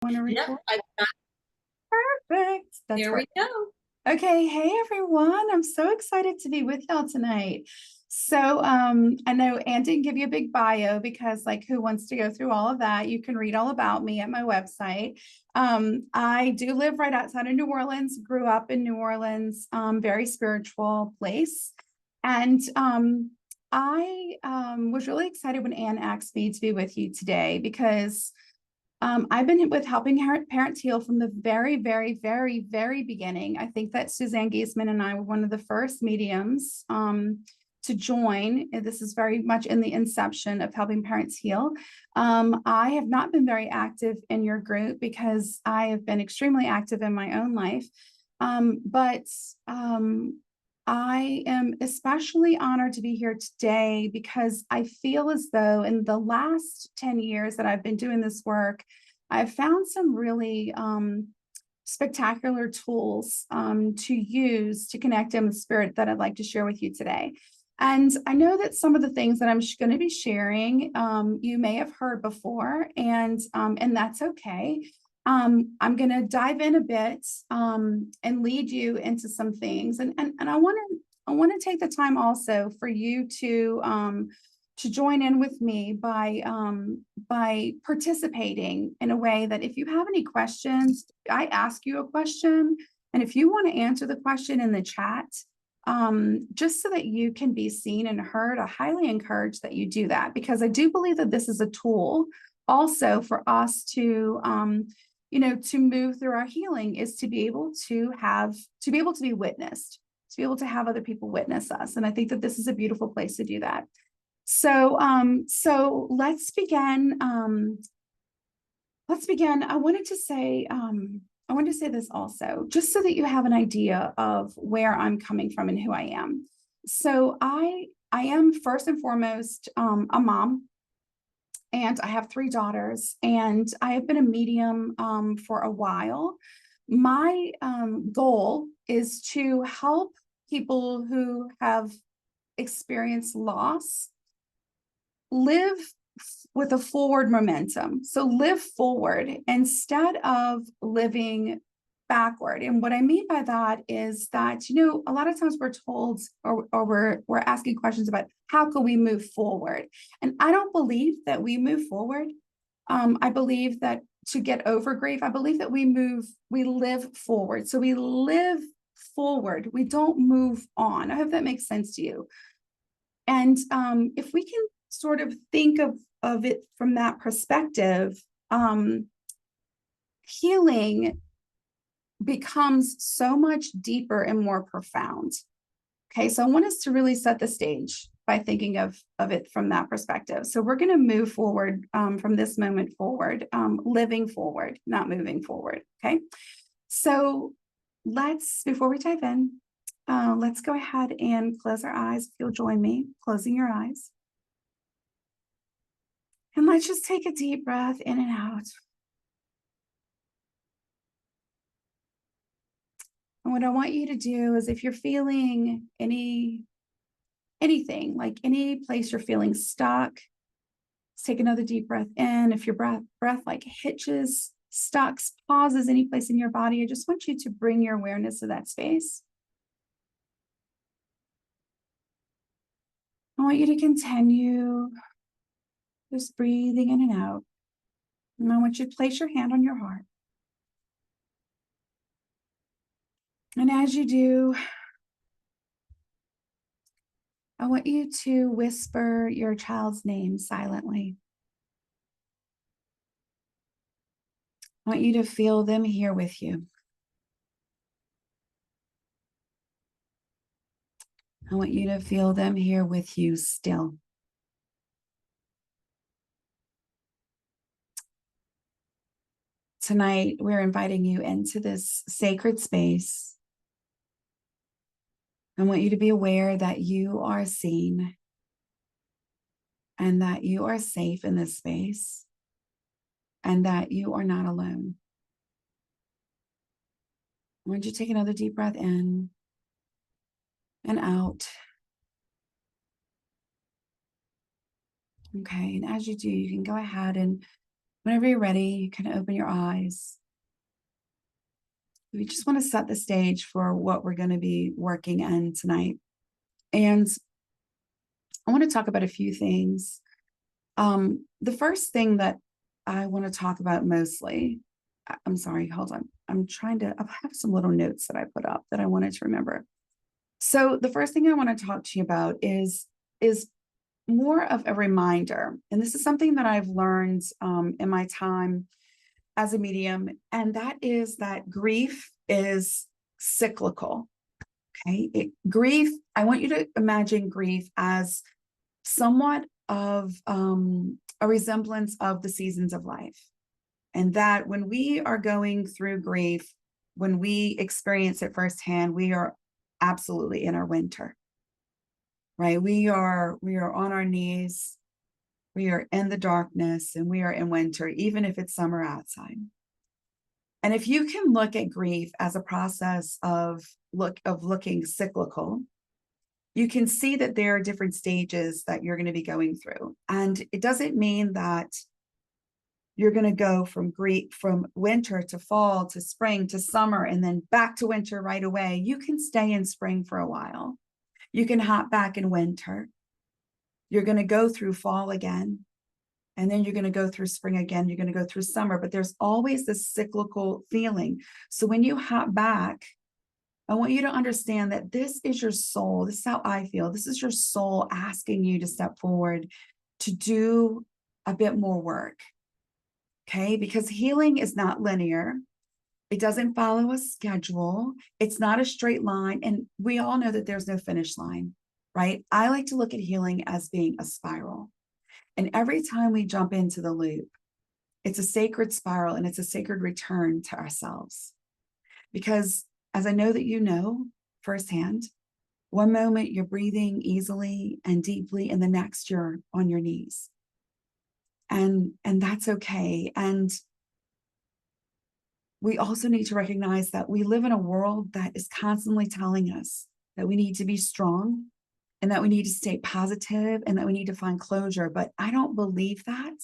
Want to Yep, record? I've got, Perfect. That's there right. we go. Okay. Hey, everyone. I'm so excited to be with y'all tonight. So, I know Ann didn't give you a big bio because, like, who wants to go through all of that? You can read all about me at my website. I do live right outside of New Orleans, grew up in New Orleans, very spiritual place. And I was really excited when Ann asked me to be with you today because I've been with helping parents heal from the very, very, very, very beginning. I think that Suzanne Giesman and I were one of the first mediums to join. And this is very much in the inception of helping parents heal. I have not been very active in your group because I have been extremely active in my own life. But I am especially honored to be here today because I feel as though in the last 10 years that I've been doing this work, I've found some really spectacular tools to use to connect in with spirit that I'd like to share with you today. And I know that some of the things that I'm going to be sharing, you may have heard before, and that's okay. I'm going to dive in a bit and lead you into some things, and I want to take the time also for you to join in with me by participating in a way that if you have any questions, I ask you a question, and if you want to answer the question in the chat, just so that you can be seen and heard, I highly encourage that you do that because I do believe that this is a tool also for us to to move through our healing is to be able to be witnessed, to be able to have other people witness us. And I think that this is a beautiful place to do that. So let's begin. I wanted to say this also, just so that you have an idea of where I'm coming from and who I am. So I am first and foremost a mom, and I have three daughters, and I have been a medium for a while. My goal is to help people who have experienced loss live with a forward momentum. So live forward instead of living backward. And what I mean by that is that, a lot of times we're told or we're asking questions about how can we move forward? And I don't believe that we move forward. I believe that to get over grief, I believe that we live forward. So we live forward. We don't move on. I hope that makes sense to you. And if we can sort of think of it from that perspective, healing becomes so much deeper and more profound. Okay, so I want us to really set the stage by thinking of it from that perspective. So we're going to move forward from this moment forward, living forward, not moving forward. Okay, so before we dive in, let's go ahead and close our eyes. If you'll join me, closing your eyes. And let's just take a deep breath in and out. And what I want you to do is if you're feeling anything, like any place you're feeling stuck, let's take another deep breath in. If your breath like hitches, stucks, pauses any place in your body, I just want you to bring your awareness to that space. I want you to continue just breathing in and out. And I want you to place your hand on your heart. And as you do, I want you to whisper your child's name silently. I want you to feel them here with you. I want you to feel them here with you still. Tonight, we're inviting you into this sacred space. I want you to be aware that you are seen and that you are safe in this space and that you are not alone. I want you to take another deep breath in and out. Okay, and as you do, you can go ahead and Whenever you're ready, you can open your eyes. We just want to set the stage for what we're going to be working on tonight. And I want to talk about a few things. The first thing that I want to talk about mostly, I'm sorry, hold on. I have some little notes that I put up that I wanted to remember. So the first thing I want to talk to you about is more of a reminder. And this is something that I've learned in my time as a medium, and that is that grief is cyclical. Okay. Grief, I want you to imagine grief as somewhat of a resemblance of the seasons of life. And that when we are going through grief, when we experience it firsthand, we are absolutely in our winter, right? We are on our knees, we are in the darkness, and we are in winter, even if it's summer outside. And if you can look at grief as a process of looking cyclical, you can see that there are different stages that you're going to be going through. And it doesn't mean that you're going to go from winter to fall to spring to summer and then back to winter right away. You can stay in spring for a while. You can hop back in winter. You're going to go through fall again. And then you're going to go through spring again. You're going to go through summer. But there's always this cyclical feeling. So when you hop back, I want you to understand that this is your soul. This is how I feel. This is your soul asking you to step forward to do a bit more work. Okay, because healing is not linear. It doesn't follow a schedule. It's not a straight line. And we all know that there's no finish line, right? I like to look at healing as being a spiral. And every time we jump into the loop, it's a sacred spiral and it's a sacred return to ourselves. Because as I know that you know firsthand, one moment you're breathing easily and deeply, and the next you're on your knees. And that's okay. And we also need to recognize that we live in a world that is constantly telling us that we need to be strong and that we need to stay positive and that we need to find closure. But I don't believe that,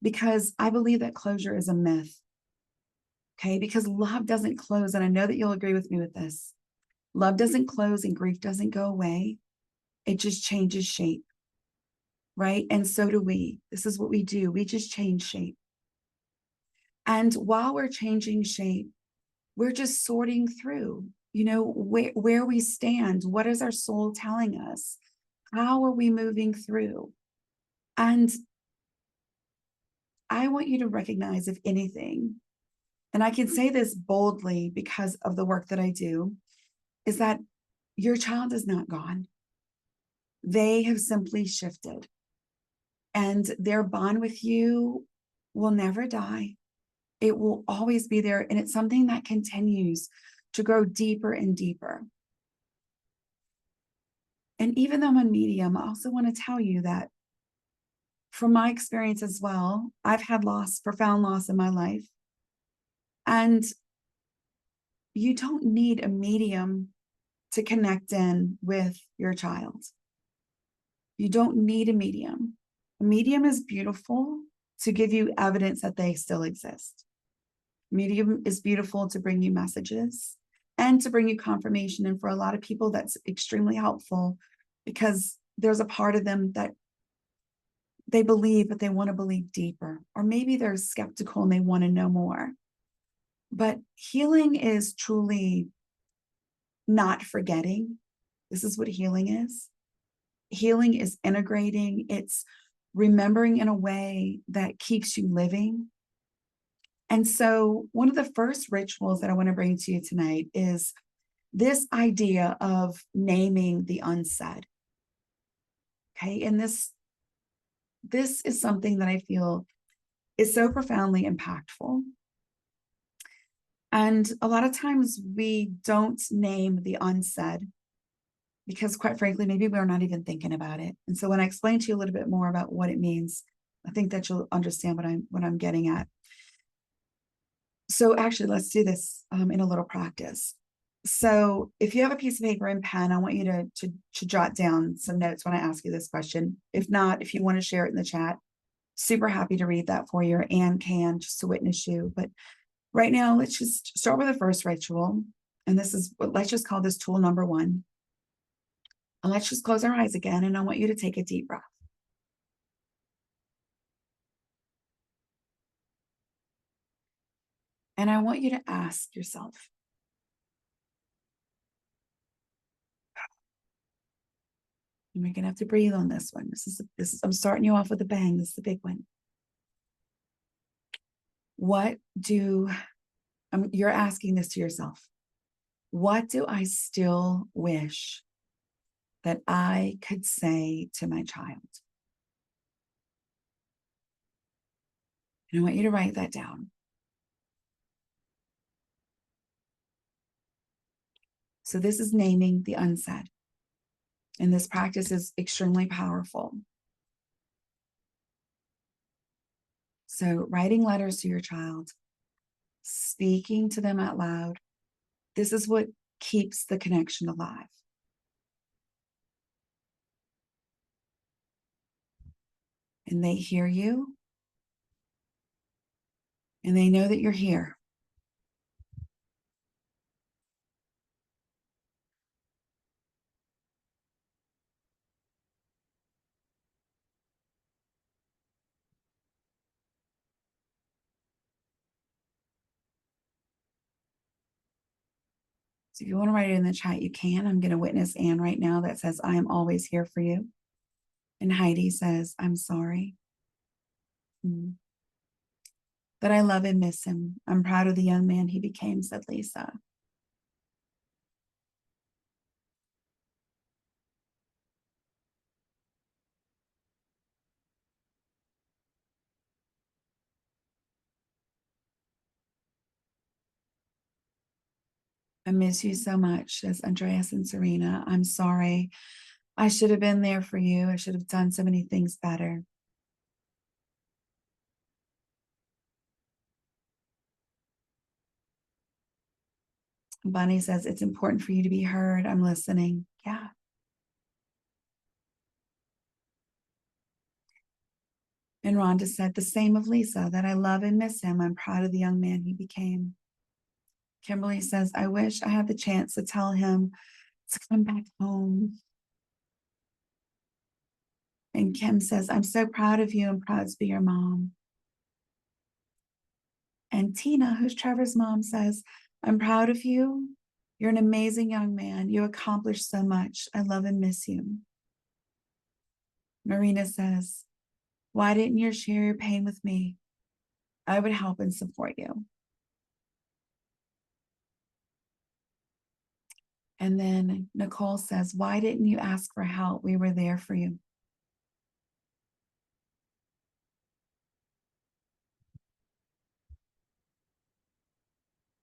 because I believe that closure is a myth. Okay, because love doesn't close. And I know that you'll agree with me with this. Love doesn't close and grief doesn't go away. It just changes shape. Right? And so do we. This is what we do. We just change shape. And while we're changing shape, we're just sorting through, where we stand. What is our soul telling us? How are we moving through? And I want you to recognize, if anything, and I can say this boldly because of the work that I do, is that your child is not gone. They have simply shifted. And their bond with you will never die. It will always be there. And it's something that continues to grow deeper and deeper. And even though I'm a medium, I also want to tell you that from my experience as well, I've had profound loss in my life. And you don't need a medium to connect in with your child. You don't need a medium. A medium is beautiful to give you evidence that they still exist. Medium is beautiful to bring you messages and to bring you confirmation. And for a lot of people, that's extremely helpful, because there's a part of them that they believe, but they want to believe deeper. Or maybe they're skeptical and they want to know more. But healing is truly not forgetting. This is what healing is. Healing is integrating. It's remembering in a way that keeps you living. And so one of the first rituals that I want to bring to you tonight is this idea of naming the unsaid. Okay. And this is something that I feel is so profoundly impactful. And a lot of times we don't name the unsaid because, quite frankly, maybe we're not even thinking about it. And so when I explain to you a little bit more about what it means, I think that you'll understand what I'm getting at. So actually, let's do this in a little practice. So if you have a piece of paper and pen, I want you to jot down some notes when I ask you this question. If not, if you want to share it in the chat, Super happy to read that for you, and can, just to witness you. But right now, let's just start with the first ritual. And this is what, let's just call this tool number 1. And let's just close our eyes again. And I want you to take a deep breath. And I want you to ask yourself, and we're going to have to breathe on this one. I'm starting you off with a bang. This is a big one. You're asking this to yourself. What do I still wish that I could say to my child? And I want you to write that down. So this is naming the unsaid. And this practice is extremely powerful. So writing letters to your child, speaking to them out loud, this is what keeps the connection alive. And they hear you, and they know that you're here. So if you want to write it in the chat, you can. I'm going to witness Anne right now that says, I am always here for you. And Heidi says, I'm sorry. That I love and miss him. I'm proud of the young man he became, said Lisa. I miss you so much, says Andreas and Serena. I'm sorry. I should have been there for you. I should have done so many things better. Bunny says, it's important for you to be heard. I'm listening. Yeah. And Rhonda said the same of Lisa, that I love and miss him. I'm proud of the young man he became. Kimberly says, I wish I had the chance to tell him to come back home. And Kim says, I'm so proud of you. I'm proud to be your mom. And Tina, who's Trevor's mom, says, I'm proud of you. You're an amazing young man. You accomplished so much. I love and miss you. Marina says, why didn't you share your pain with me? I would help and support you. And then Nicole says, why didn't you ask for help? We were there for you.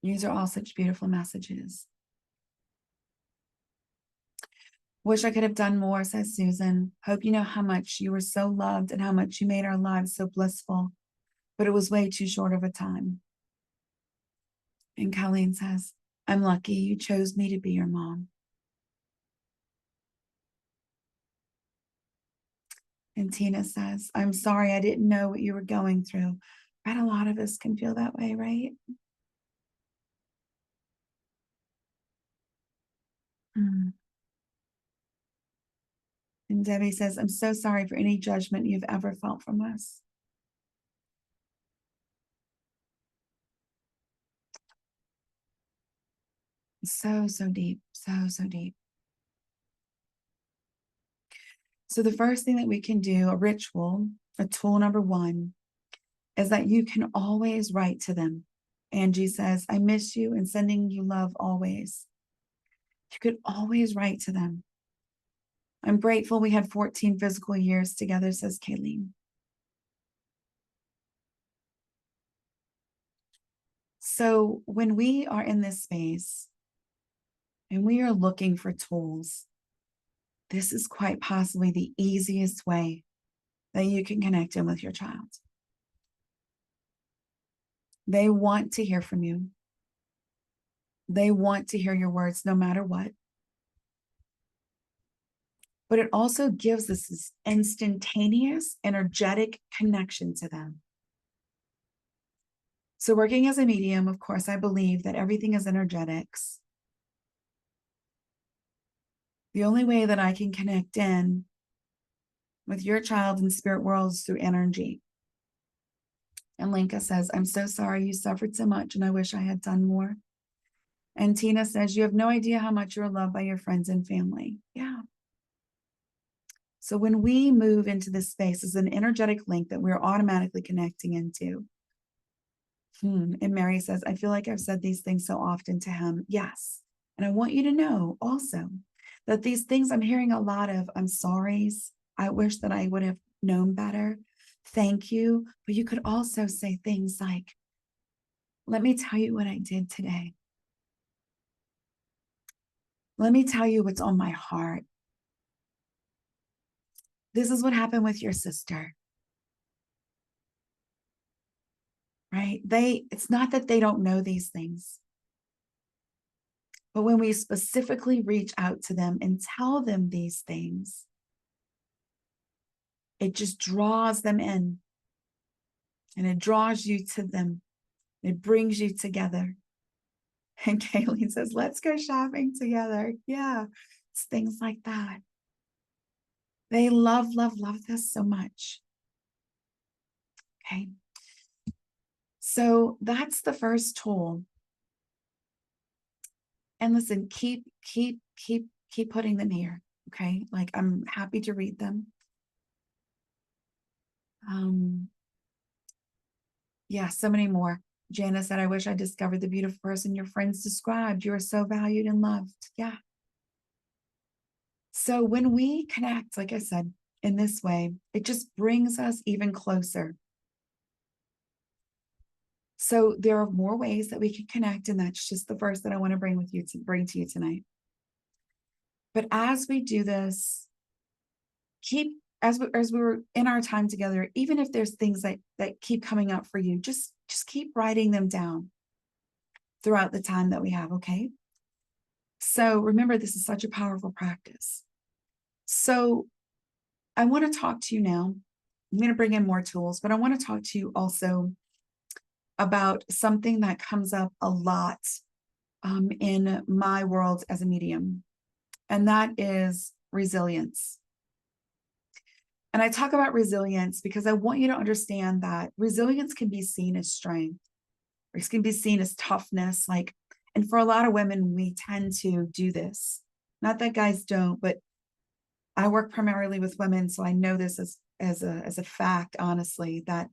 These are all such beautiful messages. Wish I could have done more, says Susan. Hope you know how much you were so loved and how much you made our lives so blissful, but it was way too short of a time. And Colleen says, I'm lucky you chose me to be your mom. And Tina says, I'm sorry, I didn't know what you were going through. Right, a lot of us can feel that way, right? And Debbie says, I'm so sorry for any judgment you've ever felt from us. So, so deep, so, so deep. So the first thing that we can do, a ritual, a tool number 1, is that you can always write to them. Angie says, I miss you and sending you love always. You could always write to them. I'm grateful we had 14 physical years together, says Kaylene. So when we are in this space and we are looking for tools, this is quite possibly the easiest way that you can connect in with your child. They want to hear from you. They want to hear your words no matter what. but it also gives us this instantaneous, energetic connection to them. So working as a medium, of course, I believe that everything is energetics. The only way that I can connect in with your child in spirit worlds through energy. And Linka says, I'm so sorry you suffered so much and I wish I had done more. And Tina says, you have no idea how much you're loved by your friends and family. Yeah. So when we move into this space, is an energetic link that we're automatically connecting into. And Mary says, I feel like I've said these things so often to him. Yes. And I want you to know also that these things I'm hearing a lot of, I'm sorry's. I wish that I would have known better. Thank you. But you could also say things like, let me tell you what I did today. Let me tell you what's on my heart. This is what happened with your sister. Right? It's not that they don't know these things. But when we specifically reach out to them and tell them these things, it just draws them in. And it draws you to them. It brings you together. And Kaylene says, let's go shopping together. Yeah, it's things like that. They love this so much. Okay. So that's the first tool. And listen, keep putting them here. Okay. Like, I'm happy to read them. Yeah, so many more. Jana said, I wish I discovered the beautiful person your friends described. You are so valued and loved. Yeah. So when we connect, like I said, in this way, it just brings us even closer. So there are more ways that we can connect, and that's just the first that I want to bring to you tonight. But as we do this, as we were in our time together, even if there's things that keep coming up for you, just keep writing them down throughout the time that we have, okay? So remember, this is such a powerful practice. So I want to talk to you now. I'm going to bring in more tools, but I want to talk to you also about something that comes up a lot in my world as a medium, and that is resilience. And I talk about resilience because I want you to understand that resilience can be seen as strength, or it can be seen as toughness. And for a lot of women, we tend to do this. Not that guys don't, but I work primarily with women, so I know this as a fact, honestly, that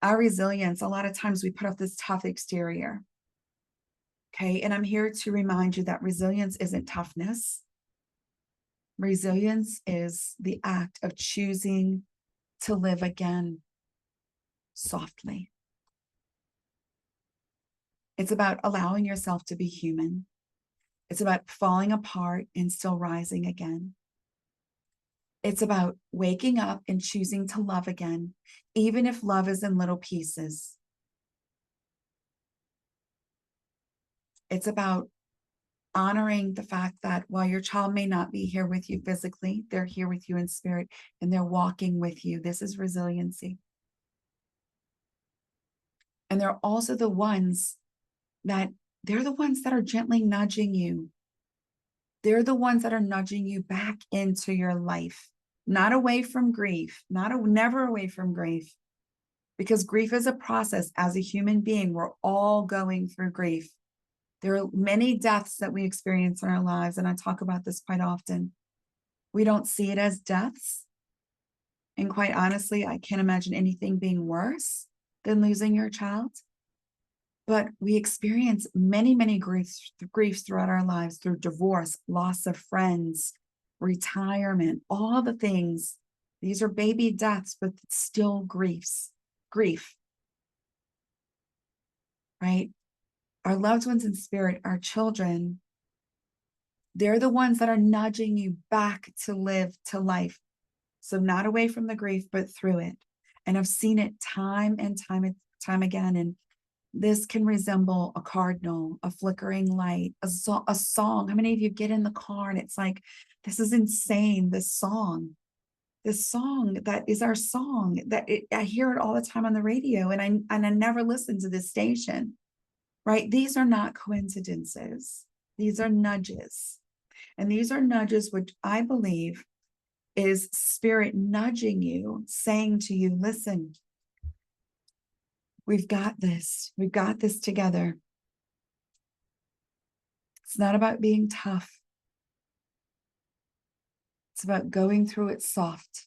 our resilience, a lot of times we put up this tough exterior. Okay, and I'm here to remind you that resilience isn't toughness. Resilience is the act of choosing to live again softly. It's about allowing yourself to be human. It's about falling apart and still rising again. It's about waking up and choosing to love again, even if love is in little pieces. It's about honoring the fact that while your child may not be here with you physically, they're here with you in spirit and they're walking with you. This is resiliency. And they're also the ones that are gently nudging you. They're the ones that are nudging you back into your life, not away from grief, never away from grief, because grief is a process. As a human being, we're all going through grief. There are many deaths that we experience in our lives, and I talk about this quite often. We don't see it as deaths. And quite honestly, I can't imagine anything being worse than losing your child. But we experience many, many griefs throughout our lives, through divorce, loss of friends, retirement, all the things. These are baby deaths, but still grief, right? Our loved ones in spirit, our children, they're the ones that are nudging you back to live, to life. So not away from the grief, but through it. And I've seen it time and time again. And this can resemble a cardinal, a flickering light, a song. How many of you get in the car and it's like This is insane. This song that is our song, I hear it all the time on the radio, and I never listen to this station, right? These are not coincidences. These are nudges. And these are nudges, which I believe is spirit nudging you, saying to you, listen, we've got this. We've got this together. It's not about being tough. It's about going through it soft.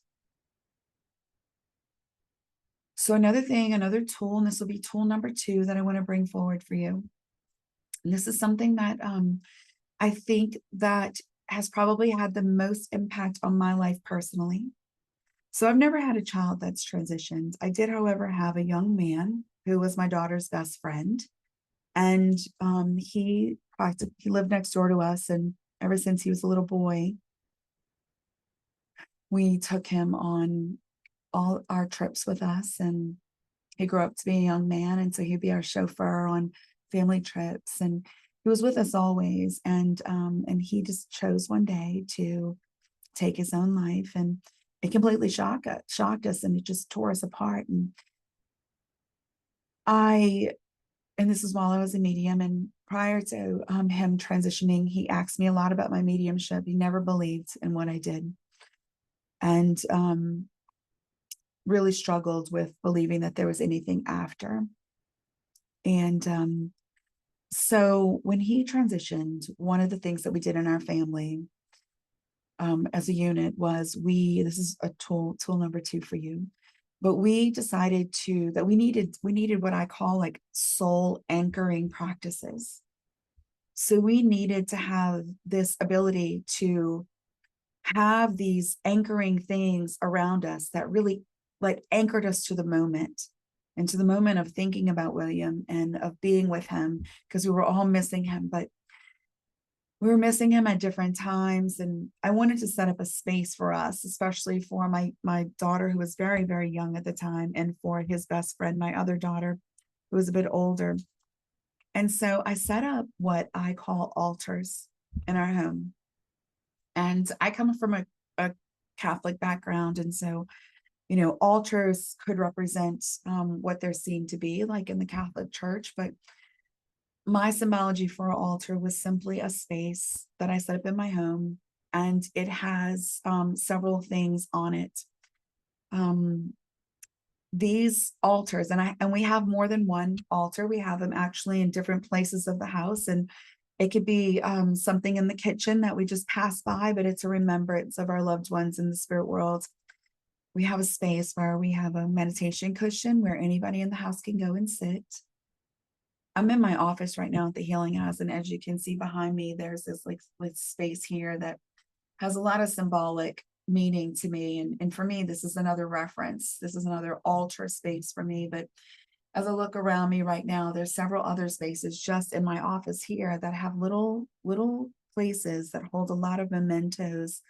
So another thing, another tool, and this will be tool number 2 that I want to bring forward for you. And this is something that I think that has probably had the most impact on my life personally. So I've never had a child that's transitioned. I did, however, have a young man who was my daughter's best friend. And he lived next door to us. And ever since he was a little boy, we took him on all our trips with us. And he grew up to be a young man. And so he'd be our chauffeur on family trips. And he was with us always. And he just chose one day to take his own life. And it completely shocked us, and it just tore us apart. And this is while I was a medium, and prior to him transitioning, he asked me a lot about my mediumship. He never believed in what I did, and really struggled with believing that there was anything after. And so when he transitioned, one of the things that we did in our family as a unit was this is a tool number 2 for you. But we decided that we needed what I call like soul anchoring practices. So we needed to have this ability to have these anchoring things around us that really like anchored us to the moment, and to the moment of thinking about William and of being with him, because we were all missing him, but we were missing him at different times. And I wanted to set up a space for us, especially for my daughter, who was very, very young at the time, and for his best friend, my other daughter, who was a bit older. And so I set up what I call altars in our home. And I come from a Catholic background. And so, altars could represent what they're seen to be like in the Catholic Church. But my symbology for an altar was simply a space that I set up in my home, and it has several things on it. These altars, and we have more than one altar. We have them actually in different places of the house, and it could be something in the kitchen that we just pass by, but it's a remembrance of our loved ones in the spirit world. We have a space where we have a meditation cushion where anybody in the house can go and sit. I'm in my office right now at the Healing House, and as you can see behind me, there's this like space here that has a lot of symbolic meaning to me. And for me, this is another reference. This is another altar space for me. But as I look around me right now, there's several other spaces just in my office here that have little places that hold a lot of mementos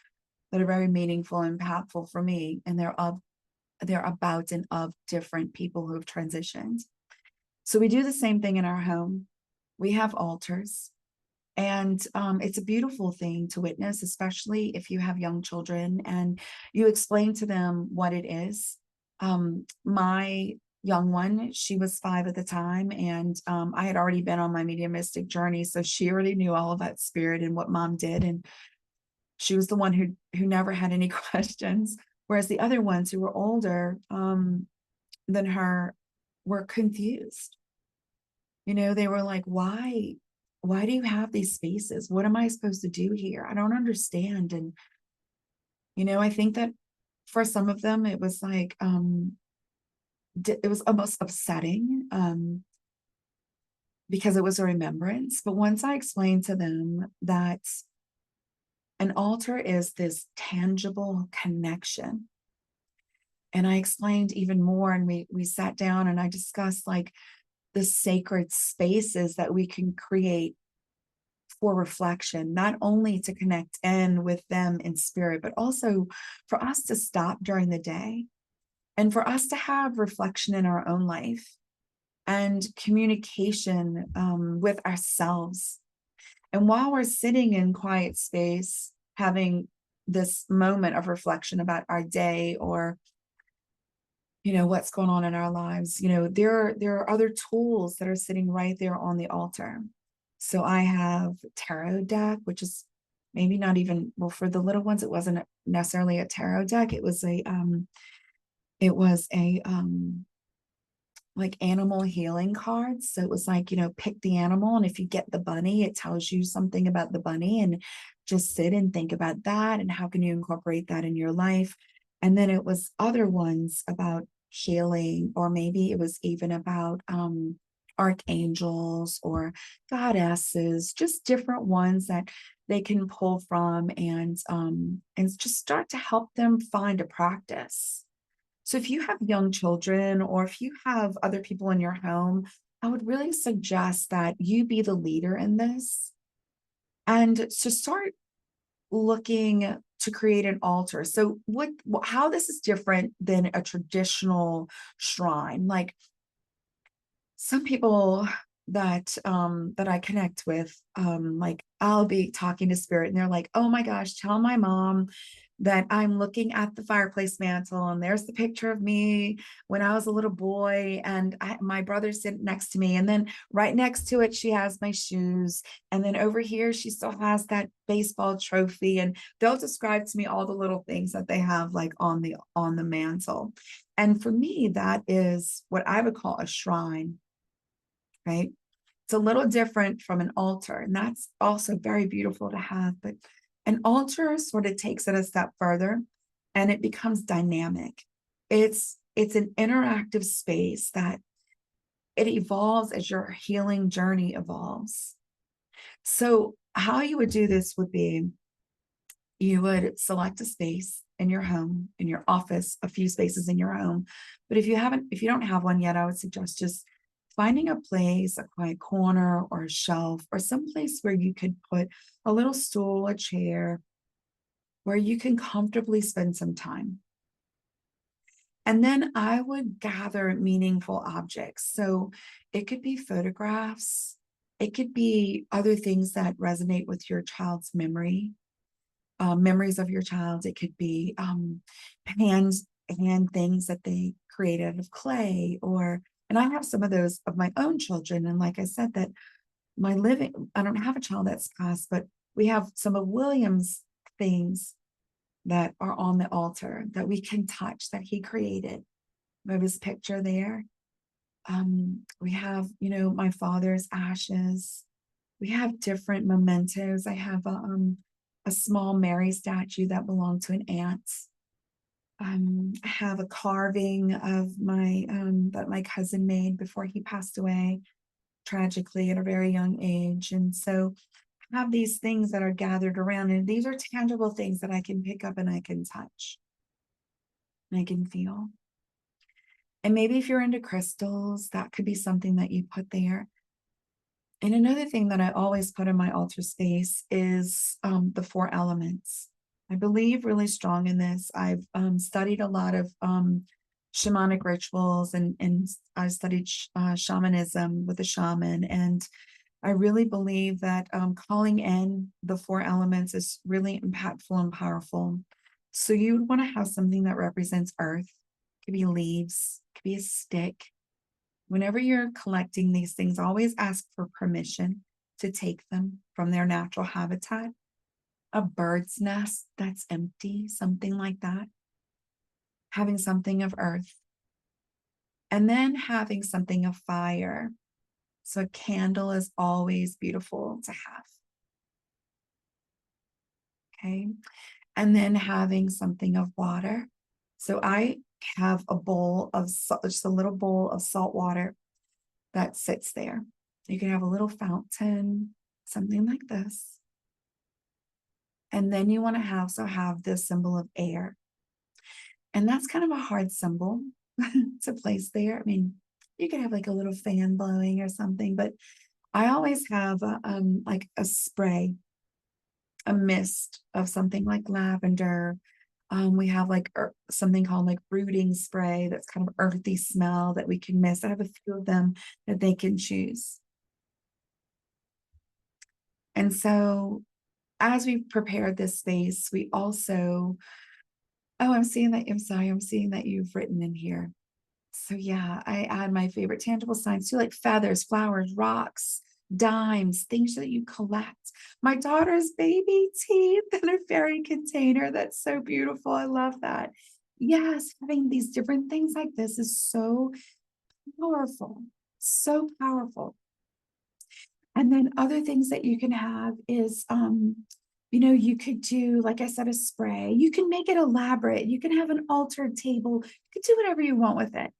that are very meaningful and impactful for me. And they're about and of different people who have transitioned. So we do the same thing in our home. We have altars, and it's a beautiful thing to witness, especially if you have young children and you explain to them what it is. My young one, she was 5 at the time, and I had already been on my mediumistic journey, so she already knew all of that spirit and what mom did, and she was the one who never had any questions. Whereas the other ones who were older than her were confused. They were like, why do you have these spaces? What am I supposed to do here? I don't understand. And, I think that for some of them, it was like, it was almost upsetting because it was a remembrance. But once I explained to them that an altar is this tangible connection, and I explained even more, and we sat down and I discussed like the sacred spaces that we can create for reflection, not only to connect in with them in spirit, but also for us to stop during the day and for us to have reflection in our own life and communication with ourselves. And while we're sitting in quiet space, having this moment of reflection about our day, or what's going on in our lives, there are other tools that are sitting right there on the altar. So I have tarot deck, which is maybe not even, well, for the little ones, it wasn't necessarily a tarot deck. It was a like animal healing cards. So it was like, pick the animal. And if you get the bunny, it tells you something about the bunny, and just sit and think about that. And how can you incorporate that in your life? And then it was other ones about healing, or maybe it was even about archangels or goddesses, just different ones that they can pull from, and just start to help them find a practice. So if you have young children, or if you have other people in your home, I would really suggest that you be the leader in this, and to start looking to create an altar. So how this is different than a traditional shrine. Like, some people that I connect with, like, I'll be talking to spirit and they're like, oh my gosh, tell my mom that I'm looking at the fireplace mantle and there's the picture of me when I was a little boy, and my brother's sitting next to me, and then right next to it she has my shoes, and then over here she still has that baseball trophy, and they'll describe to me all the little things that they have, like, on the mantle. And for me, that is what I would call a shrine, right? It's a little different from an altar, and that's also very beautiful to have. But an altar sort of takes it a step further, and it becomes dynamic. It's an interactive space that it evolves as your healing journey evolves. So how you would do this would be, you would select a space in your home, in your office, a few spaces in your home. But if you don't have one yet, I would suggest just finding a place, a quiet corner or a shelf, or some place where you could put a little stool, a chair, where you can comfortably spend some time. And then I would gather meaningful objects. So it could be photographs, it could be other things that resonate with your child's memories of your child. It could be hand things that they create out of clay, and I have some of those of my own children. And like I said, that I don't have a child that's passed, but we have some of William's things that are on the altar that we can touch, that he created. We have his picture there. We have, my father's ashes. We have different mementos. I have a small Mary statue that belonged to an aunt. I have a carving of my that my cousin made before he passed away tragically at a very young age. And so I have these things that are gathered around, and these are tangible things that I can pick up and I can touch and I can feel. And maybe if you're into crystals, that could be something that you put there. And another thing that I always put in my altar space is the four elements. I believe really strong in this. I've studied a lot of shamanic rituals, and I studied shamanism with a shaman. And I really believe that calling in the four elements is really impactful and powerful. So you would want to have something that represents earth. It could be leaves, it could be a stick. Whenever you're collecting these things, always ask for permission to take them from their natural habitat. A bird's nest that's empty, something like that. Having something of earth. And then having something of fire. So a candle is always beautiful to have. Okay. And then having something of water. So I have a bowl of salt, just a little bowl of salt water that sits there. You can have a little fountain, something like this. And then you want to have this symbol of air. And that's kind of a hard symbol to place there. I mean, you could have like a little fan blowing or something, but I always have like a spray, a mist of something like lavender. We have like something called like brooding spray that's kind of earthy smell that we can mist. I have a few of them that they can choose. And so as we prepared this space, we also, oh, I'm seeing that. I'm sorry, I'm seeing that you've written in here. So yeah, I add my favorite tangible signs too, like feathers, flowers, rocks, dimes, things that you collect. My daughter's baby teeth in a fairy container. That's so beautiful. I love that. Yes, having these different things like this is so powerful. So powerful. And then other things that you can have is, you could do, like I said, a spray. You can make it elaborate. You can have an altar table. You could do whatever you want with it.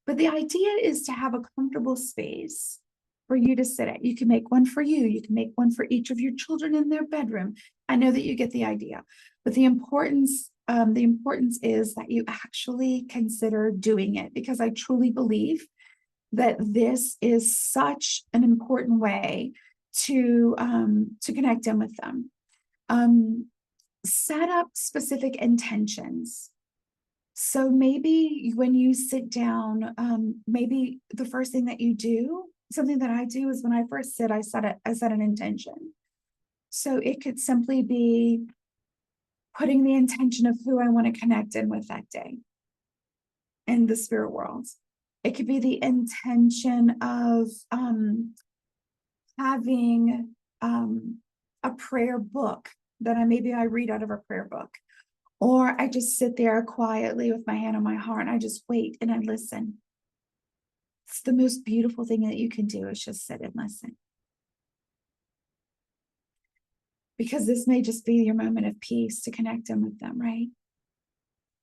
But the idea is to have a comfortable space for you to sit at. You can make one for you. You can make one for each of your children in their bedroom. I know that you get the idea, but the importance is that you actually consider doing it, because I truly believe that this is such an important way to connect in with them. Set up specific intentions. So maybe when you sit down, maybe the first thing that you do, something that I do is when I first sit, I set an intention. So it could simply be putting the intention of who I want to connect in with that day in the spirit world. It could be the intention of having a prayer book that I read out of a prayer book. Or I just sit there quietly with my hand on my heart and I just wait and I listen. It's the most beautiful thing that you can do, is just sit and listen. Because this may just be your moment of peace to connect in with them, right?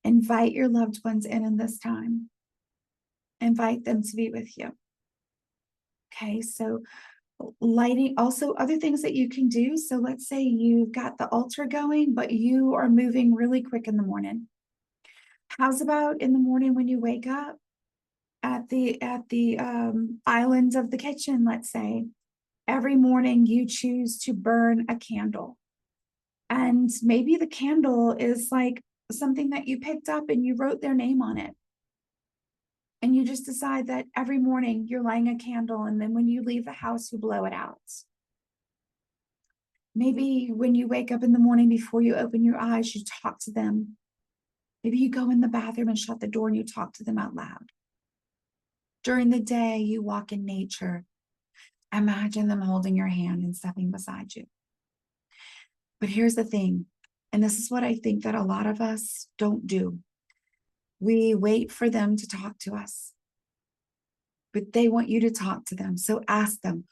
Invite your loved ones in this time. Invite them to be with you. Okay, so lighting, also other things that you can do. So let's say you've got the altar going, but you are moving really quick in the morning. How's about in the morning when you wake up at the island of the kitchen, let's say, every morning you choose to burn a candle. And maybe the candle is like something that you picked up and you wrote their name on it. And you just decide that every morning you're lighting a candle, and then when you leave the house, you blow it out. Maybe when you wake up in the morning, before you open your eyes, you talk to them. Maybe you go in the bathroom and shut the door and you talk to them out loud. During the day, you walk in nature. Imagine them holding your hand and stepping beside you. But here's the thing, and this is what I think that a lot of us don't do. We wait for them to talk to us, but they want you to talk to them. So ask them,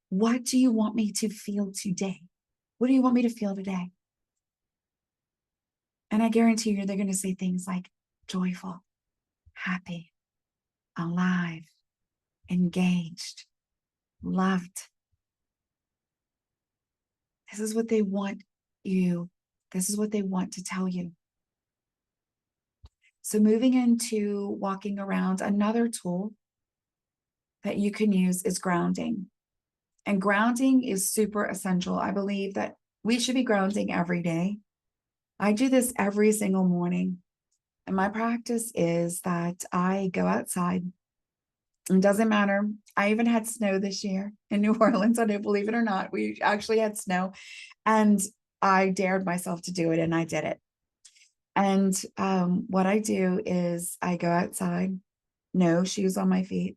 what do you want me to feel today? What do you want me to feel today? And I guarantee you, they're going to say things like joyful, happy, alive, engaged, loved. This is what they want you. This is what they want to tell you. So moving into walking around, another tool that you can use is grounding. And grounding is super essential. I believe that we should be grounding every day. I do this every single morning. And my practice is that I go outside. It doesn't matter. I even had snow this year in New Orleans. I don't believe it or not. We actually had snow. And I dared myself to do it, and I did it. And what I do is I go outside, no shoes on my feet.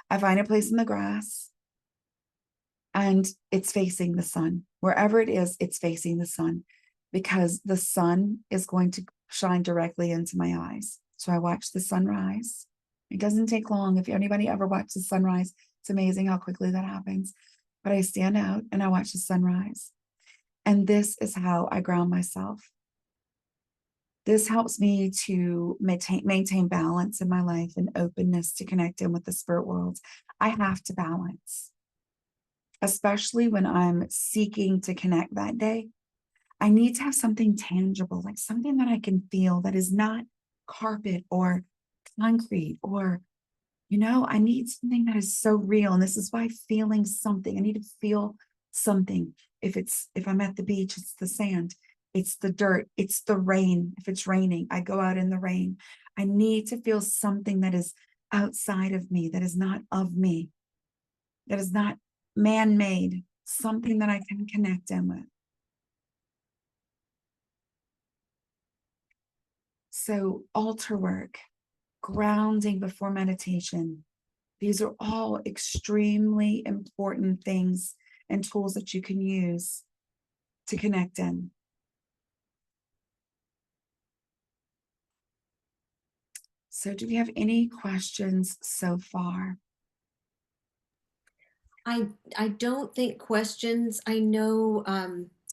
I find a place in the grass, and it's facing the sun. Wherever it is, it's facing the sun, because the sun is going to shine directly into my eyes. So I watch the sunrise. It doesn't take long. If anybody ever watched the sunrise, it's amazing how quickly that happens. But I stand out and I watch the sunrise. And this is how I ground myself. This helps me to maintain balance in my life and openness to connect in with the spirit world. I have to balance, especially when I'm seeking to connect that day. I need to have something tangible, like something that I can feel, that is not carpet or concrete, or, I need something that is so real. And this is why feeling something, I need to feel something. If I'm at the beach, it's the sand, it's the dirt, it's the rain. If it's raining, I go out in the rain. I need to feel something that is outside of me, that is not of me, that is not man-made, something that I can connect in with. So altar work, grounding before meditation, these are all extremely important things and tools that you can use to connect in. So do we have any questions so far? I don't think questions. I know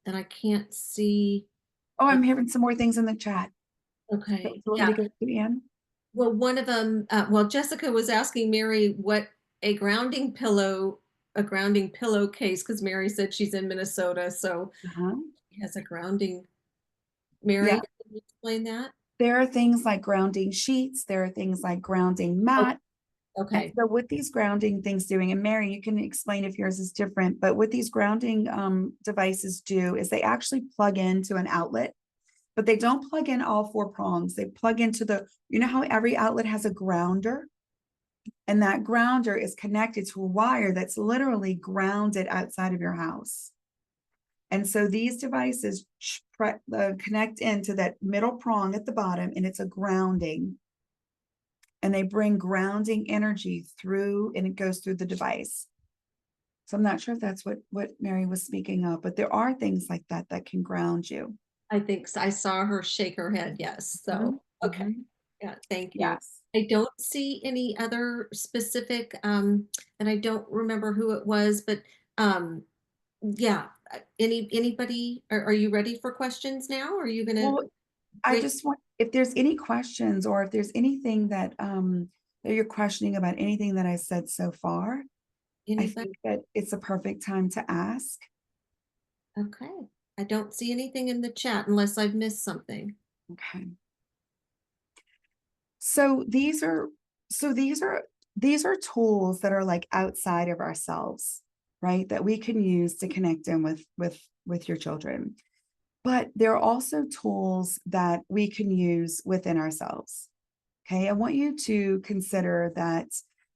that I can't see. Oh, uh, I'm hearing some more things in the chat. So Okay. you want me Yeah. to go to Anne? Well, one of them, well, Jessica was asking Mary what a grounding pillow, a grounding pillowcase, because Mary said she's in Minnesota, so Uh-huh. she has a grounding. Mary, Yeah, can you explain that? there are things like grounding sheets, there are things like grounding Oh, mat. And okay. so what these grounding things doing, and Mary, you can explain if yours is different, but what these grounding devices do is they actually plug into an outlet, but they don't plug in all four prongs. They plug into you know how every outlet has a grounder? And that grounder is connected to a wire that's literally grounded outside of your house. And so these devices connect into that middle prong at the bottom, and it's a grounding. And they bring grounding energy through, and it goes through the device. So I'm not sure if that's what Mary was speaking of, but there are things like that that can ground you. I think I saw her shake her head. Yes. So, Mhm, okay. mhm. Yeah, thank you. Yes. I don't see any other specific, and I don't remember who it was, but yeah. Anybody, are you ready for questions now? Are you gonna Well, I raise just want, if there's any questions or if there's anything that you're questioning about anything that I said so far, I anybody? think that it's a perfect time to ask. Okay. I don't see anything in the chat unless I've missed something. Okay. So these are tools that are like outside of ourselves, right? That we can use to connect in with your children. But there are also tools that we can use within ourselves. Okay. I want you to consider that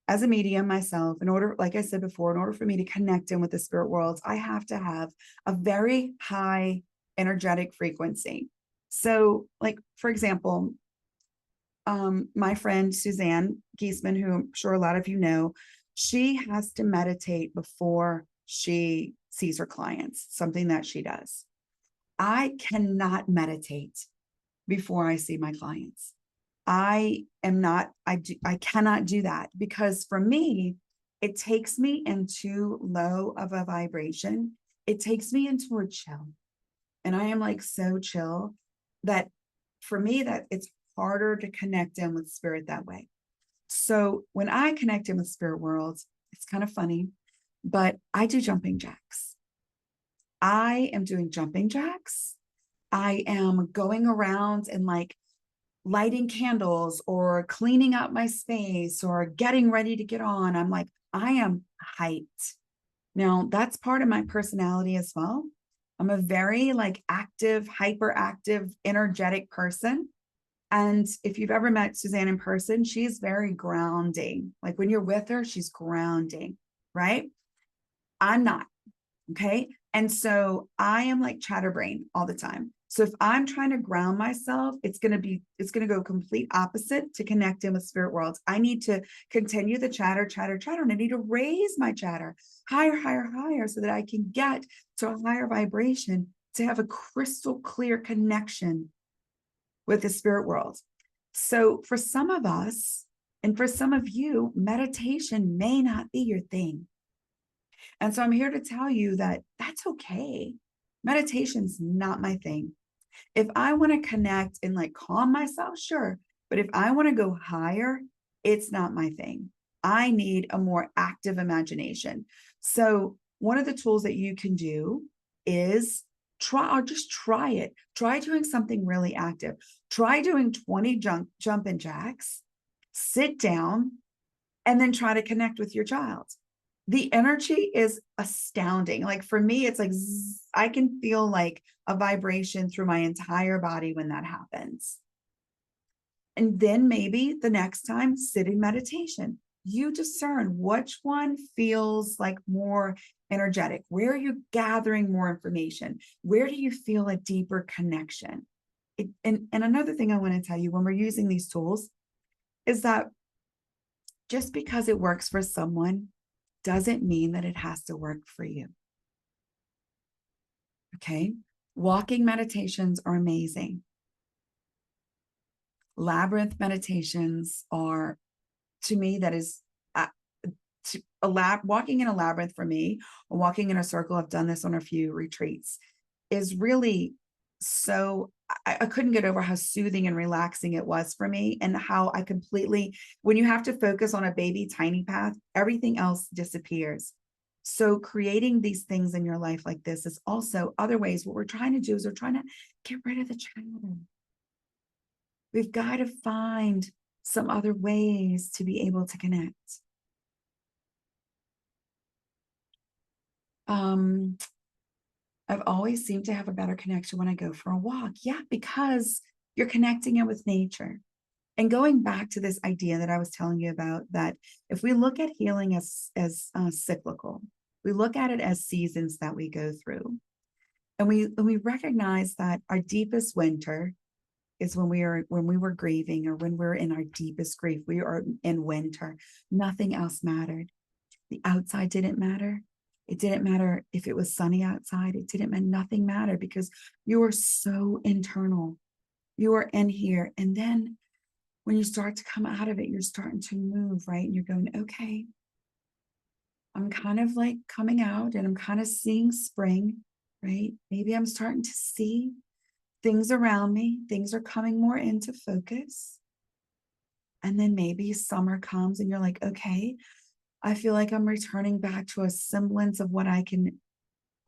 as a medium myself, in order, like I said before, in order for me to connect in with the spirit worlds, I have to have a very high energetic frequency. So, like, for example, my friend Suzanne Giesman, who I'm sure a lot of you know, she has to meditate before she sees her clients, something that she does. I cannot meditate before I see my clients. I cannot do that because for me, it takes me into low of a vibration. It takes me into a chill. And I am like so chill that for me, that it's harder to connect in with spirit that way. So when I connect in with spirit worlds, it's kind of funny, but I do jumping jacks. I am doing jumping jacks. I am going around and like lighting candles or cleaning out my space or getting ready to get on. I'm like, I am hyped. Now, that's part of my personality as well. I'm a very like active, hyperactive, energetic person. And if you've ever met Suzanne in person, she's very grounding. Like when you're with her, she's grounding, right? I'm not. Okay. And so I am like chatterbrain all the time. So if I'm trying to ground myself, it's going to go complete opposite to connect in with spirit worlds. I need to continue the chatter, chatter, chatter, and I need to raise my chatter higher, higher, higher so that I can get to a higher vibration to have a crystal clear connection with the spirit world. So for some of us, and for some of you, meditation may not be your thing. And so I'm here to tell you that that's okay. Meditation's not my thing. If I want to connect and like calm myself, sure. But if I want to go higher, it's not my thing. I need a more active imagination. So one of the tools that you can do is try or just try it. Try doing something really active. Try doing 20 jumping jacks, sit down, and then try to connect with your child. The energy is astounding. Like for me, it's like I can feel like a vibration through my entire body when that happens. And then maybe the next time, sit in meditation. You discern which one feels like more energetic. Where are you gathering more information? Where do you feel a deeper connection? And another thing I want to tell you when we're using these tools is that just because it works for someone doesn't mean that it has to work for you. Okay. Walking meditations are amazing. Labyrinth meditations are, to me, that is walking in a labyrinth for me, or walking in a circle. I've done this on a few retreats, is really so, I couldn't get over how soothing and relaxing it was for me, and how I completely, when you have to focus on a baby tiny path, everything else disappears. So creating these things in your life like this is also other ways. What we're trying to do is we're trying to get rid of the chatter. We've got to find some other ways to be able to connect. I've always seemed to have a better connection when I go for a walk. Yeah, because you're connecting it with nature. And going back to this idea that I was telling you about, that if we look at healing as cyclical, we look at it as seasons that we go through, and we recognize that our deepest winter is when we were grieving, or when we're in our deepest grief. We are in winter. Nothing else mattered. The outside didn't matter. It didn't matter if it was sunny outside. It didn't matter. Nothing mattered, because you were so internal. You are in here. And then when you start to come out of it, you're starting to move, right? And you're going, okay, I'm kind of like coming out, and I'm kind of seeing spring, right? Maybe I'm starting to see things around me. Things are coming more into focus. And then maybe summer comes and you're like, okay, I feel like I'm returning back to a semblance of what I can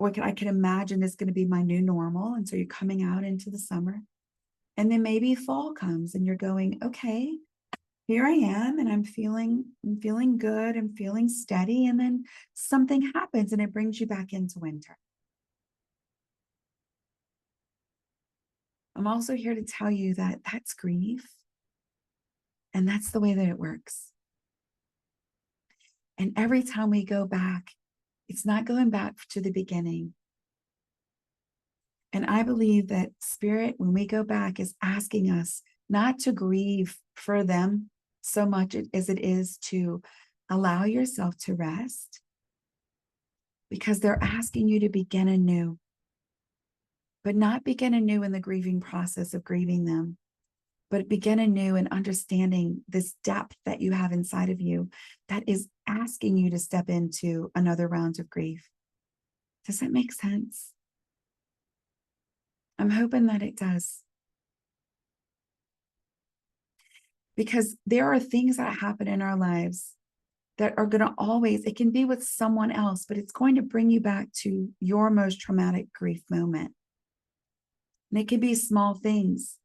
imagine is going to be my new normal. And so you're coming out into the summer. And then maybe fall comes and you're going, okay, here I am, and I'm feeling good. I'm feeling steady. And then something happens and it brings you back into winter. I'm also here to tell you that that's grief. And that's the way that it works. And every time we go back, it's not going back to the beginning. And I believe that spirit, when we go back, is asking us not to grieve for them so much as it is to allow yourself to rest, because they're asking you to begin anew, but not begin anew in the grieving process of grieving them, but begin anew in understanding this depth that you have inside of you that is asking you to step into another round of grief. Does that make sense? I'm hoping that it does. Because there are things that happen in our lives that are going to always, it can be with someone else, but it's going to bring you back to your most traumatic grief moment. And it can be small things.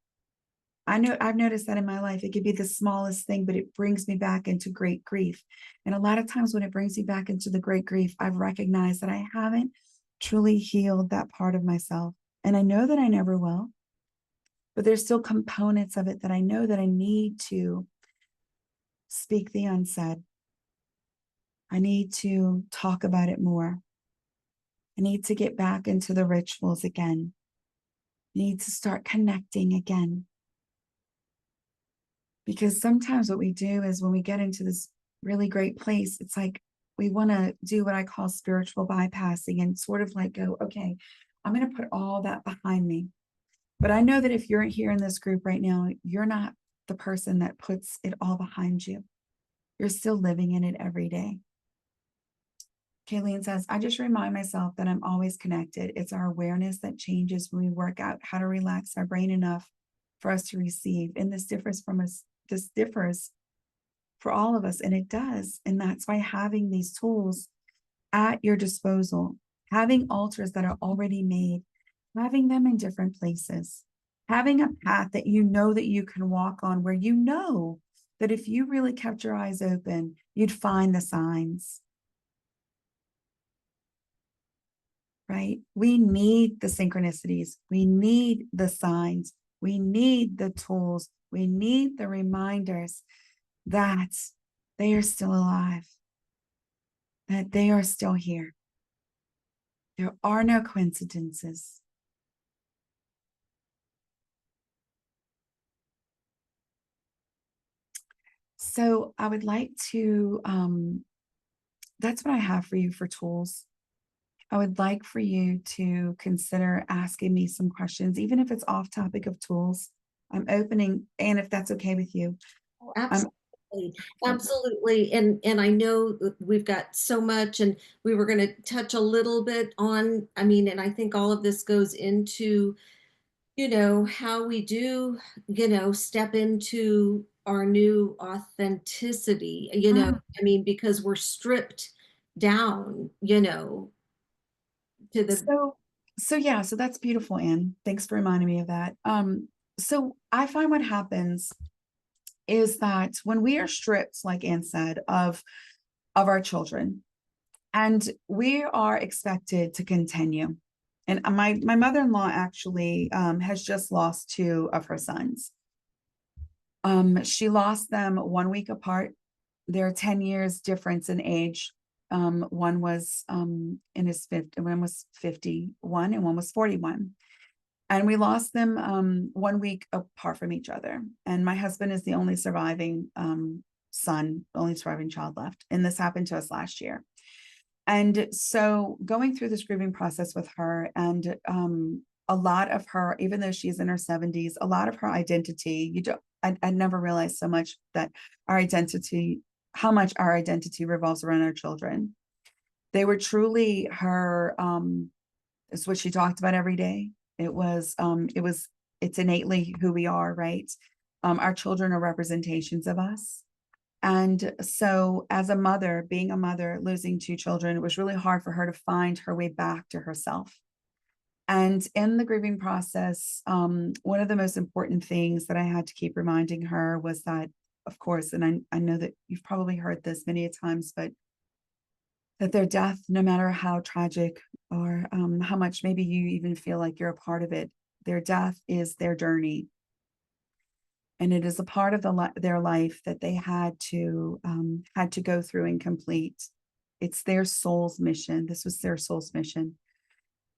I've noticed that in my life. It could be the smallest thing, but it brings me back into great grief. And a lot of times when it brings me back into the great grief, I've recognized that I haven't truly healed that part of myself. And I know that I never will, but there's still components of it that I know that I need to speak the unsaid. I need to talk about it more. I need to get back into the rituals again. I need to start connecting again. Because sometimes what we do is when we get into this really great place, it's like we want to do what I call spiritual bypassing and sort of like go, okay, I'm going to put all that behind me. But I know that if you're here in this group right now, you're not the person that puts it all behind you. You're still living in it every day. Kaylene says, I just remind myself that I'm always connected. It's our awareness that changes when we work out how to relax our brain enough for us to receive. And this differs for all of us, and it does. And that's why having these tools at your disposal, having altars that are already made, having them in different places, having a path that you know that you can walk on, where you know that if you really kept your eyes open, you'd find the signs. Right? We need the synchronicities. We need the signs. We need the tools. We need the reminders that they are still alive, that they are still here. There are no coincidences. So I would like to, that's what I have for you for tools. I would like for you to consider asking me some questions, even if it's off topic of tools. I'm opening, and if that's okay with you, Oh, I'm absolutely. Absolutely. And I know that we've got so much, and we were going to touch a little bit on, I mean, and I think all of this goes into, how we do, step into our new authenticity, Mm. I mean, because we're stripped down, to the, so yeah, so that's beautiful, Anne. Thanks for reminding me of that. So I find what happens is that when we are stripped, like Anne said, of our children, and we are expected to continue. And my mother-in-law actually has just lost two of her sons. She lost them 1 week apart. They're 10 years difference in age. One was in his 50, one was 51, and one was 41. And we lost them 1 week apart from each other. And my husband is the only surviving son, only surviving child left. And this happened to us last year. And so going through this grieving process with her, and a lot of her, even though she's in her 70s, a lot of her identity, I never realized so much that our identity, how much our identity revolves around our children. They were truly her, it's what she talked about every day. It's innately who we are, right? Our children are representations of us. And so, as a mother, being a mother, losing two children, it was really hard for her to find her way back to herself. And in the grieving process, one of the most important things that I had to keep reminding her was that, of course, and I know that you've probably heard this many a times, but that their death, no matter how tragic or how much maybe you even feel like you're a part of it, their death is their journey, and it is a part of their life that they had to go through and complete. It's their soul's mission. This was their soul's mission.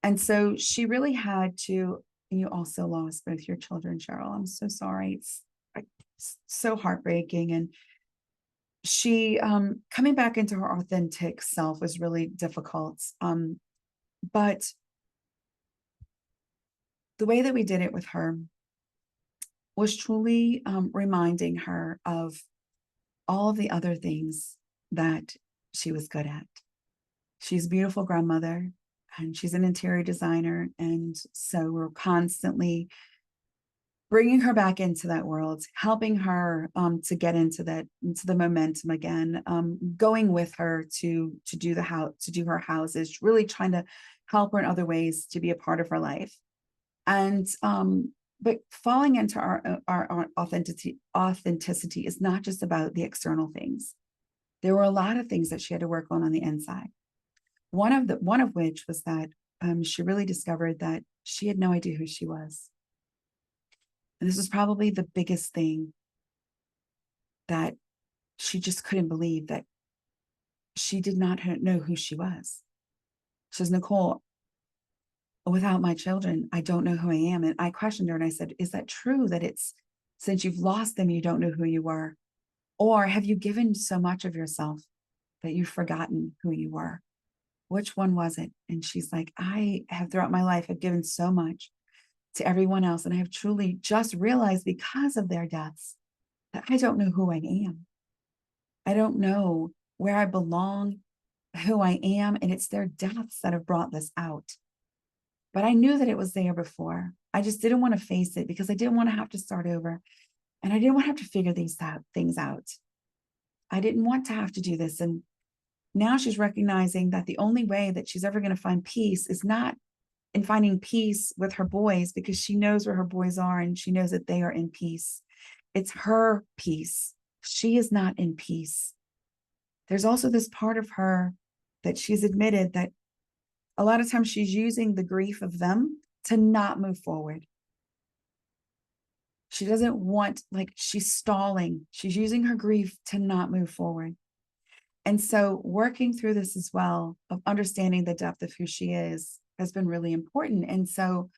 And so she really had to. You also lost both your children, Cheryl. I'm so sorry. It's so heartbreaking. And she coming back into her authentic self was really difficult. But the way that we did it with her was truly reminding her of all of the other things that she was good at. She's a beautiful grandmother, and she's an interior designer. And so we're constantly bringing her back into that world, helping her to get into the momentum again, going with her to do her houses, really trying to help her in other ways to be a part of her life. And but falling into our authenticity is not just about the external things. There were a lot of things that she had to work on the inside. One of which was that she really discovered that she had no idea who she was. And this was probably the biggest thing, that she just couldn't believe that she did not know who she was. She says, Nicole, without my children, I don't know who I am. And I questioned her and I said, is that true that it's since you've lost them, you don't know who you were? Or have you given so much of yourself that you've forgotten who you were? Which one was it? And she's like, I have throughout my life have given so much to everyone else. And I have truly just realized because of their deaths that I don't know who I am. I don't know where I belong, who I am. And it's their deaths that have brought this out. But I knew that it was there before. I just didn't want to face it because I didn't want to have to start over. And I didn't want to have to figure things out. I didn't want to have to do this. And now she's recognizing that the only way that she's ever going to find peace is not in finding peace with her boys, because she knows where her boys are and she knows that they are in peace. It's her peace. She is not in peace. There's also this part of her that she's admitted that a lot of times she's using the grief of them to not move forward. She doesn't want, like, she's stalling. She's using her grief to not move forward. And so working through this as well, of understanding the depth of who she is, has been really important. And so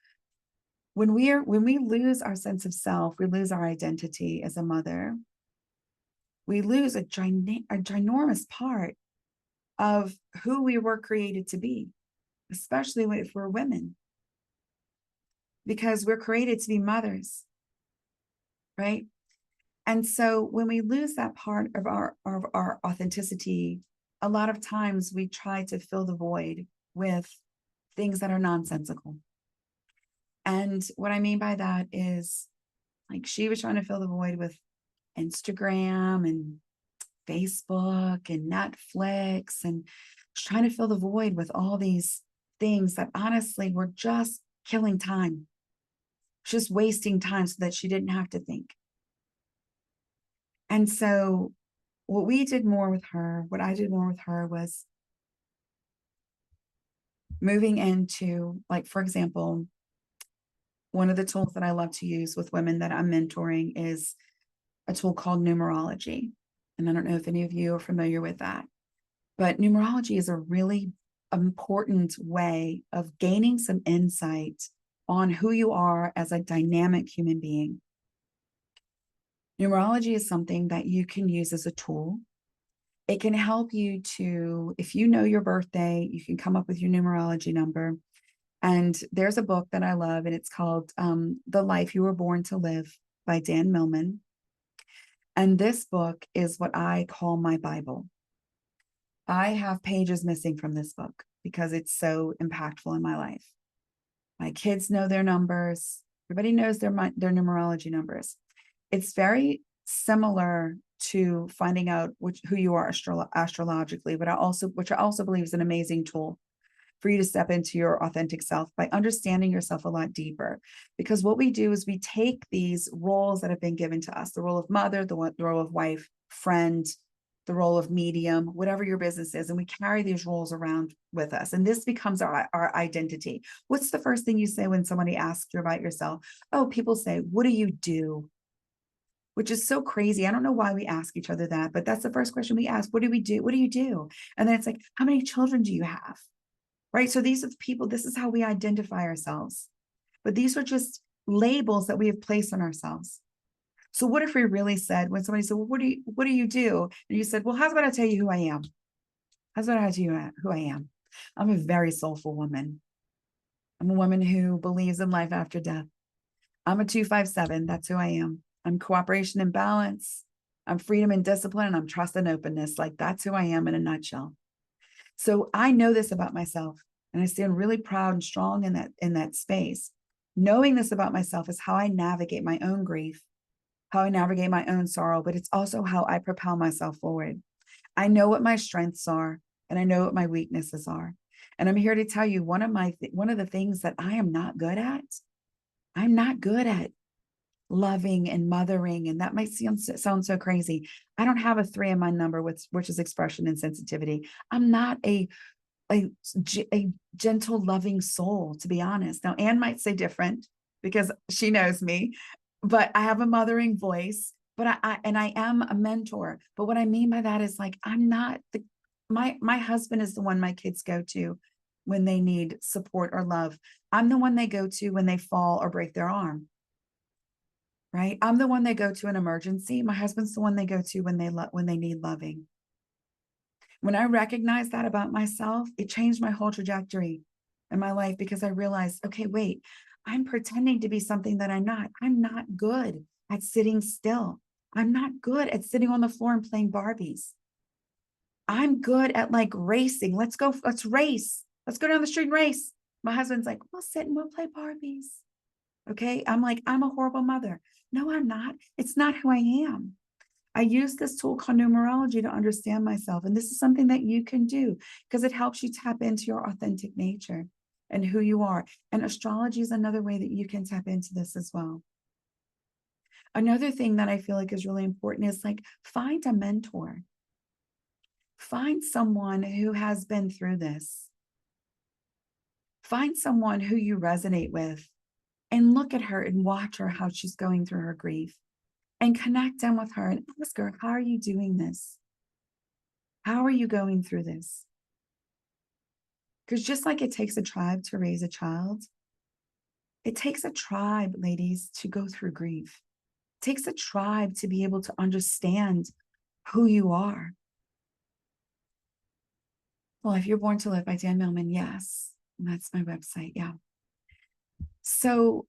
when we lose our sense of self, we lose our identity as a mother. we lose a ginormous part of who we were created to be, especially if we're women, because we're created to be mothers, right? And so when we lose that part of our authenticity, a lot of times we try to fill the void with things that are nonsensical. And what I mean by that is, like, she was trying to fill the void with Instagram and Facebook and Netflix, and trying to fill the void with all these things that honestly were just killing time, just wasting time so that she didn't have to think. And so what I did more with her was moving into, like, for example, one of the tools that I love to use with women that I'm mentoring is a tool called numerology. And I don't know if any of you are familiar with that, but numerology is a really important way of gaining some insight on who you are as a dynamic human being. Numerology is something that you can use as a tool. It can help you to, if you know your birthday, you can come up with your numerology number. And there's a book that I love, and it's called The Life You Were Born to Live by Dan Millman. And this book is what I call my Bible. I have pages missing from this book because it's so impactful in my life. My kids know their numbers. Everybody knows their numerology numbers. It's very similar to finding out who you are astrologically, but which I also believe is an amazing tool for you to step into your authentic self by understanding yourself a lot deeper. Because what we do is we take these roles that have been given to us, the role of mother, the role of wife, friend, the role of medium, whatever your business is, and we carry these roles around with us. And this becomes our identity. What's the first thing you say when somebody asks you about yourself? Oh, people say, what do you do? Which is so crazy. I don't know why we ask each other that, but that's the first question we ask. What do we do? What do you do? And then it's like, how many children do you have? Right? So these are the people, this is how we identify ourselves. But these are just labels that we have placed on ourselves. So what if we really said, when somebody said, well, what do you do? And you said, well, how's about I tell you who I am? How's about I tell you who I am? I'm a very soulful woman. I'm a woman who believes in life after death. I'm a 257. That's who I am. I'm cooperation and balance. I'm freedom and discipline. And I'm trust and openness. Like, that's who I am in a nutshell. So I know this about myself, and I stand really proud and strong in that space. Knowing this about myself is how I navigate my own grief, how I navigate my own sorrow, but it's also how I propel myself forward. I know what my strengths are, and I know what my weaknesses are. And I'm here to tell you one of the things that I am not good at. I'm not good at loving and mothering, and that might sound so crazy. I don't have a 3 in my number, which is expression and sensitivity. I'm not a gentle, loving soul, to be honest. Now, Anne might say different because she knows me, but I have a mothering voice. But I am a mentor. But what I mean by that is, like, I'm not my husband is the one my kids go to when they need support or love. I'm the one they go to when they fall or break their arm. Right? I'm the one they go to in emergency. My husband's the one they go to when they need loving. When I recognized that about myself, it changed my whole trajectory in my life, because I realized, okay, wait, I'm pretending to be something that I'm not. I'm not good at sitting still. I'm not good at sitting on the floor and playing Barbies. I'm good at, like, racing. Let's race. Let's go down the street and race. My husband's like, we'll sit and we'll play Barbies. Okay. I'm like, I'm a horrible mother. No, I'm not. It's not who I am. I use this tool called numerology to understand myself. And this is something that you can do because it helps you tap into your authentic nature and who you are. And astrology is another way that you can tap into this as well. Another thing that I feel like is really important is, like, find a mentor. Find someone who has been through this. Find someone who you resonate with, and look at her and watch her, how she's going through her grief, and connect in with her and ask her, how are you doing this? How are you going through this? Because just like it takes a tribe to raise a child, it takes a tribe, ladies, to go through grief. It takes a tribe to be able to understand who you are. Well, if you're born to live by Dan Millman, yes. That's my website. Yeah. So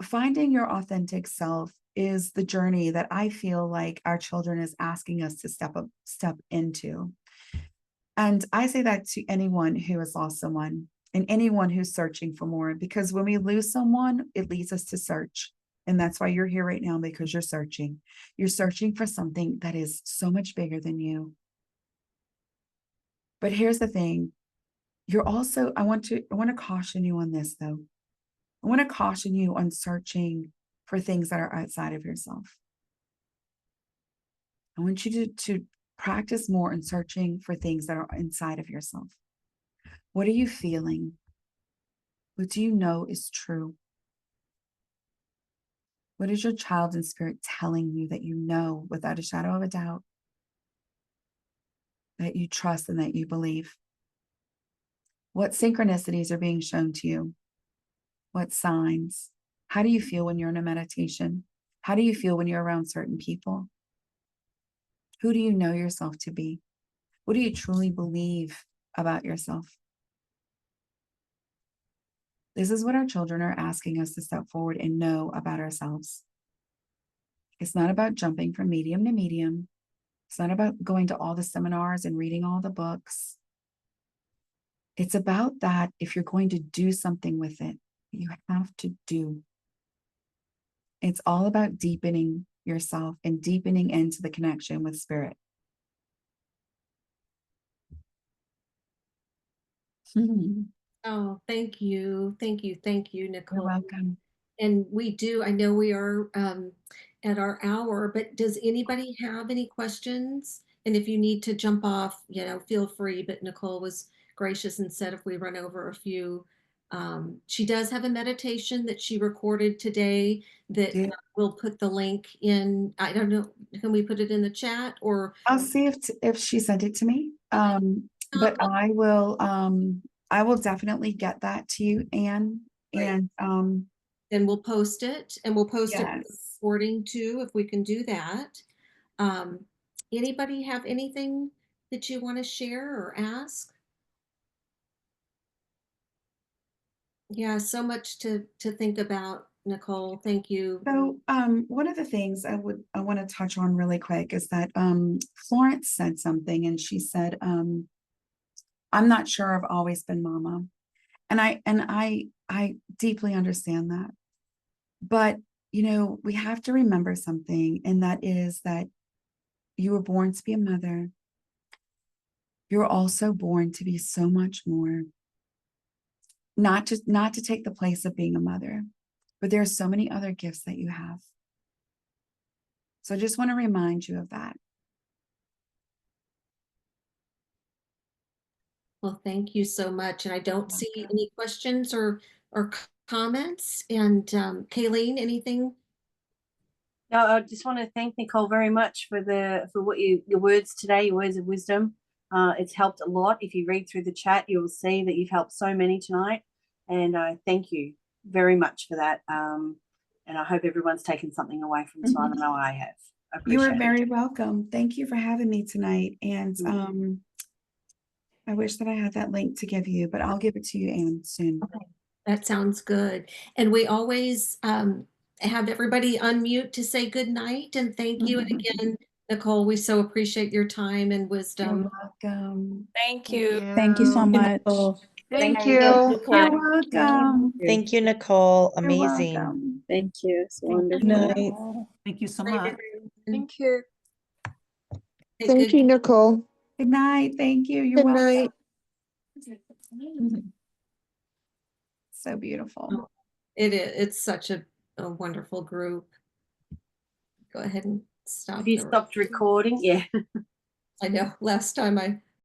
finding your authentic self is the journey that I feel like our children is asking us to step into. And I say that to anyone who has lost someone and anyone who's searching for more, because when we lose someone, it leads us to search. And that's why you're here right now, because you're searching. You're searching for something that is so much bigger than you. But here's the thing. You're also, I want to caution you on this though. I want to caution you on searching for things that are outside of yourself. I want you to practice more in searching for things that are inside of yourself. What are you feeling? What do you know is true? What is your child in spirit telling you that you know without a shadow of a doubt, that you trust and that you believe? What synchronicities are being shown to you? What signs? How do you feel when you're in a meditation? How do you feel when you're around certain people? Who do you know yourself to be? What do you truly believe about yourself? This is what our children are asking us to step forward and know about ourselves. It's not about jumping from medium to medium. It's not about going to all the seminars and reading all the books. It's about that if you're going to do something with it, you have to do. It's all about deepening yourself and deepening into the connection with spirit. Oh, thank you. Thank you. Thank you, You're Nicole. welcome. And I know we are at our hour, but does anybody have any questions? And if you need to jump off, feel free. But Nicole was gracious and said if we run over a few, she does have a meditation that she recorded today that Yeah. we'll put the link in. I don't know, can we put it in the chat or? I'll see if she sent it to me. But Not I will definitely get that to you, Anne. Right. And Then we'll post it, and we'll post it with the yes. recording too, if we can do that. Um, Anybody have anything that you want to share or ask? Yeah, so much to think about, Nicole. Thank you. So one of the things I want to touch on really quick is that Florence said something, and she said, I'm not sure I've always been mama. And I deeply understand that. But we have to remember something, and that is that you were born to be a mother. You're also born to be so much more. Not to take the place of being a mother, but there are so many other gifts that you have. So I just want to remind you of that. Well, thank you so much. And I don't see any questions or comments. And Kaylene, anything? No, I just want to thank Nicole very much for what your words today, your words of wisdom. It's helped a lot. If you read through the chat, you'll see that you've helped so many tonight, and I thank you very much for that. And I hope everyone's taken something away from tonight. I know I have. I You appreciate are it. very welcome. Thank you for having me tonight. And I wish that I had that link to give you, but I'll give it to you, Anne, soon. Okay, that sounds good. And we always have everybody unmute to say good night and thank you. And again, Nicole, we so appreciate your time and wisdom. You're welcome. Thank you. Thank you so much. Thank you. you. You're welcome. Thank you, Nicole. You're Amazing. welcome. Thank you. It's Thank wonderful. you. Night. Thank you so Night, much. everyone. Thank you. Okay, Thank good. you, Nicole. Good night. Thank you. You're Good welcome. night. So beautiful. Oh, it is. It's such a wonderful group. Go ahead and stop. Have you stopped recording? Yeah. I know. Last time I